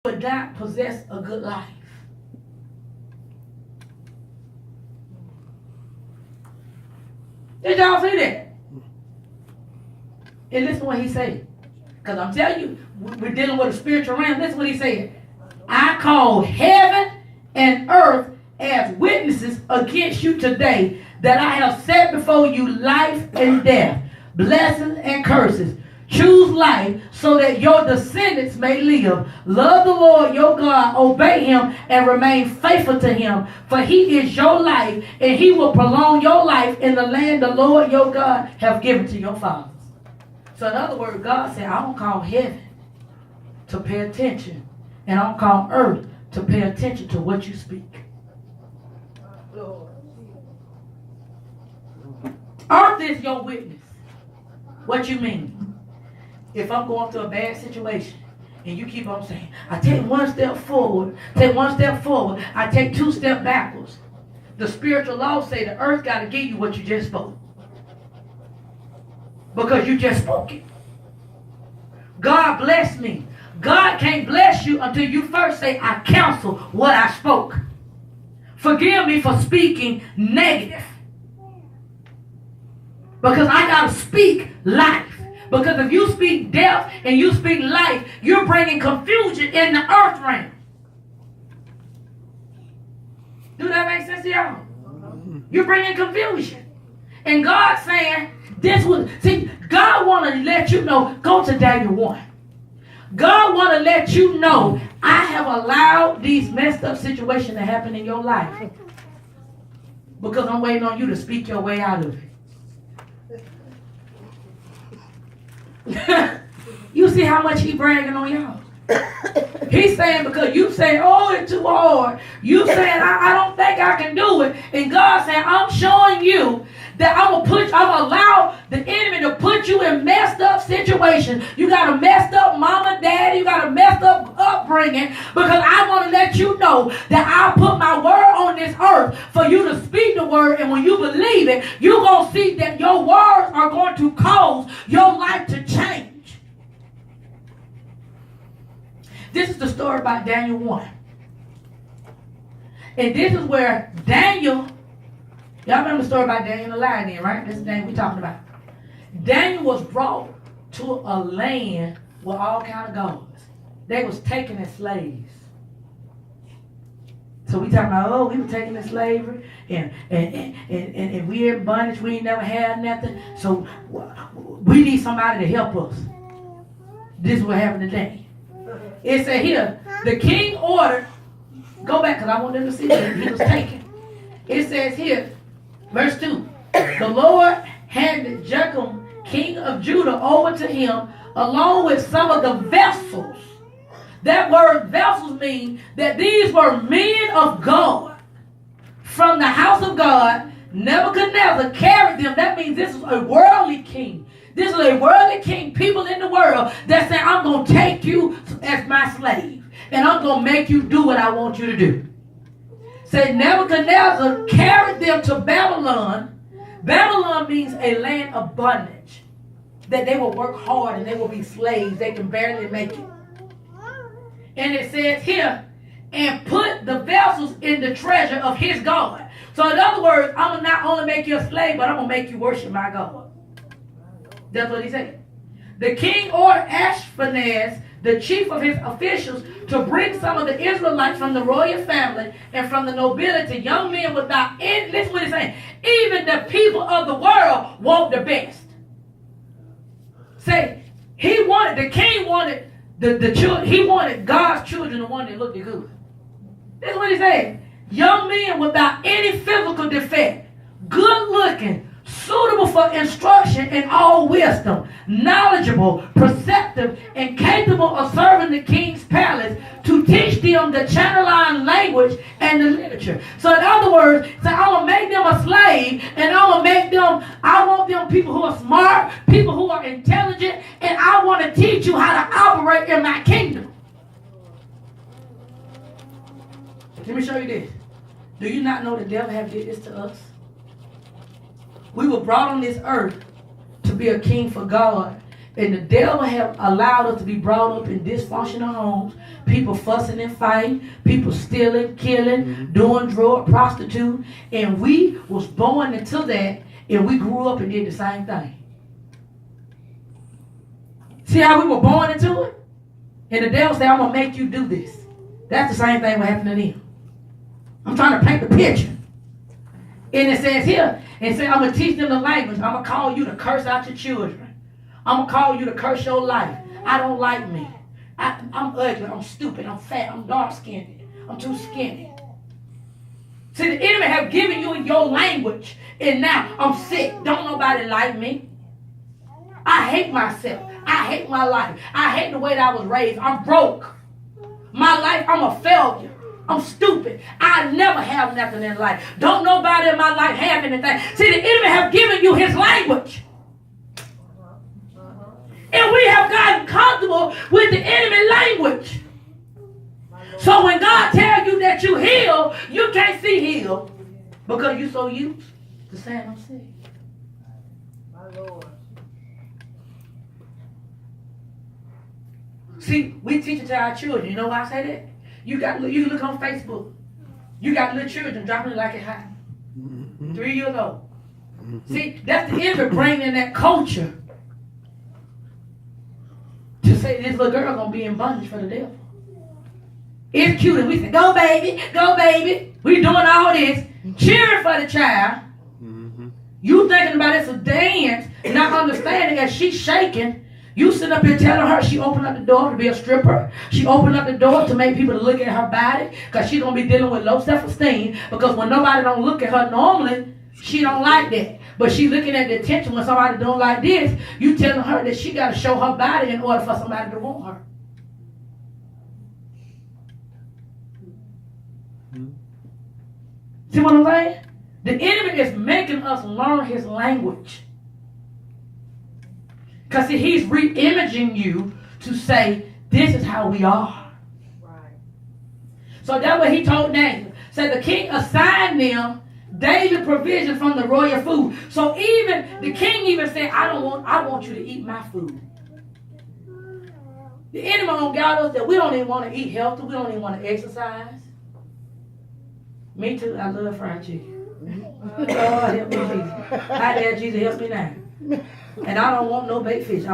would not possess a good life. Did y'all see that? And listen to what he said. Because I'm telling you, we're dealing with a spiritual realm. Listen to what he said. I call heaven and earth as witnesses against you today that I have set before you life and death, blessings and curses. Choose life so that your descendants may live. Love the Lord your God, obey him, and remain faithful to him. For he is your life, and he will prolong your life in the land the Lord your God have given to your fathers. So in other words, God said, I don't call heaven to pay attention, and I don't call earth to pay attention to what you speak. Earth is your witness. What you mean? If I'm going through a bad situation and you keep on saying, I take one step forward, I take two steps backwards. The spiritual laws say the earth got to give you what you just spoke. Because you just spoke it. God bless me. God can't bless you until you first say, I counsel what I spoke. Forgive me for speaking negative. Because I got to speak life. Because if you speak death and you speak life, you're bringing confusion in the earth realm. Do that make sense to y'all? You're bringing confusion. And God's saying, God want to let you know, go to Daniel 1. God want to let you know, I have allowed these messed up situations to happen in your life. Because I'm waiting on you to speak your way out of it. You see how much he bragging on y'all? He's saying because you say, oh, it's too hard. You saying, I don't think I can do it. And God saying, I'm showing you that I'm gonna allow the enemy to put you in messed up situations. You got a messed up mama, daddy. You got a messed up upbringing. Because I want to let you know that I put my word on this earth for you to speak the word. And when you believe it, you're going to see that your words are going to cause your life to change. This is the story about Daniel 1. And this is where Daniel, y'all remember the story about Daniel and the lion then, right? This is the thing we're talking about. Daniel was brought to a land with all kind of gods. They was taken as slaves. So we talking about, oh, we were taken as slavery, and we in bondage, we ain't never had nothing. So we need somebody to help us. This is what happened today. It said here, the king ordered, go back because I want them to see that he was taken. It says here, verse 2, the Lord handed Jehoiakim, king of Judah, over to him along with some of the vessels. That word vessels means that these were men of God from the house of God. Nebuchadnezzar carried them. That means this is a worldly king. This is a worldly king, people in the world that say, I'm going to take you as my slave. And I'm going to make you do what I want you to do. Say Nebuchadnezzar carried them to Babylon. Babylon means a land of bondage. That they will work hard and they will be slaves. They can barely make it. And it says here, and put the vessels in the treasure of his God. So in other words, I'm going to not only make you a slave, but I'm going to make you worship my God. That's what he said. The king ordered Ashpenaz, the chief of his officials, to bring some of the Israelites from the royal family and from the nobility, young men without any, listen what he's saying, even the people of the world want the best. Say, the king wanted the children, he wanted God's children, the one that looked good. That's what he said. Young men without any physical defect, good looking, suitable for instruction in all wisdom, knowledgeable, perceptive, and capable of serving the king's palace, to teach them the Chaldee language and the literature. So in other words, I'm going to make them a slave, and I want them people who are smart, people who are intelligent, and I want to teach you how to operate in my kingdom. Let me show you this. Do you not know the devil have did this to us? We were brought on this earth to be a king for God And the devil have allowed us to be brought up in dysfunctional homes, people fussing and fighting, people stealing, killing, doing drug, prostitute. And we was born into that, and we grew up and did the same thing. See how we were born into it? And the devil said, I'm going to make you do this. That's the same thing what happened to them. I'm trying to paint the picture. And it says here, it says, I'm going to teach them the language. I'm going to call you to curse out your children. I'm going to call you to curse your life. I don't like me. I'm ugly. I'm stupid. I'm fat. I'm dark-skinned. I'm too skinny. See, the enemy have given you your language. And now I'm sick. Don't nobody like me. I hate myself. I hate my life. I hate the way that I was raised. I'm broke. My life, I'm a failure. I'm stupid. I never have nothing in life. Don't nobody in my life have anything. See, the enemy have given you his language. And we have gotten comfortable with the enemy language. So when God tells you that you heal, you can't see heal because you're so used to saying I'm sick. My Lord. See, we teach it to our children. You know why I say that? You can look on Facebook. You got little children dropping it like it hot. 3 years old. See, that's the enemy bringing that culture to say this little girl gonna be in bondage for the devil. It's cute, and we say, go baby, go baby. We doing all this, cheering for the child. You thinking about it's a dance, not understanding as she's shaking. You sit up here telling her she opened up the door to be a stripper. She opened up the door to make people look at her body because she's going to be dealing with low self-esteem because when nobody don't look at her normally, she don't like that. But she looking at the attention when somebody don't like this, you telling her that she got to show her body in order for somebody to want her. See what I'm saying? The enemy is making us learn his language. Because he's re-imaging you to say, this is how we are. Right. So that's what he told Daniel. Said the king assigned them daily provision from the royal food. So even the king even said, I want you to eat my food. The enemy got us that we don't even want to eat healthy. We don't even want to exercise. Me too. I love fried chicken. Oh, help me, Jesus. I dare Jesus help me now. And I don't want no baked fish.